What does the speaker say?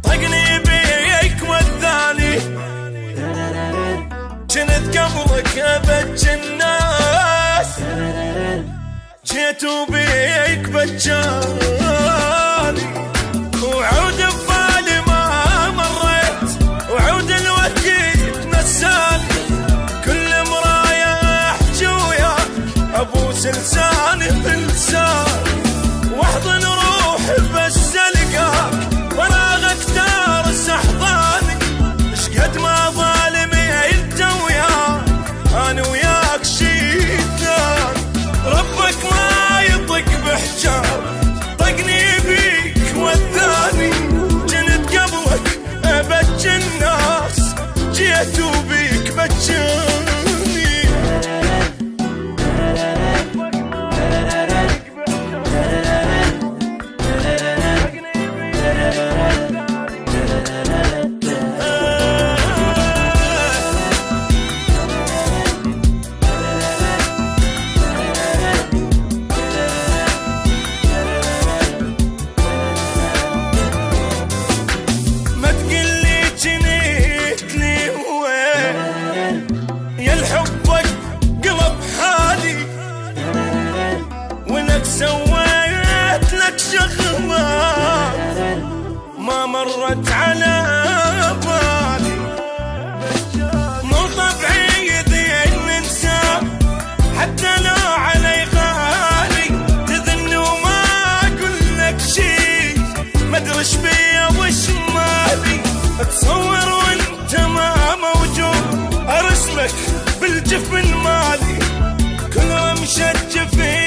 طقني بيك والثاني جنت قبلك ابج الناس، جيت وبيك بجاني وعود ببالي ما مريت، وعود الوقت نساني، كل مرايح جويا ابوس لساني بلساني، واحضن روحي بس القاك فراغك دارس احضاني، اشقد ما ظالمي انت وياك انا وياك شي ثاني، ربك ما يطق بحجاب طقني بيك والثاني، جنت قبلك ابج الناس، جيت وبيك بجاني. سويت لك شغلة ما مرت على بالي، مو طبيعي ذي ننسى حتى لو علي غالي، تذن وما اقول لك شي ما ادري ايش بيا وش مالي، اتصور وانت ما موجود ارسمك بالجفن مالي، كل رمشة جفين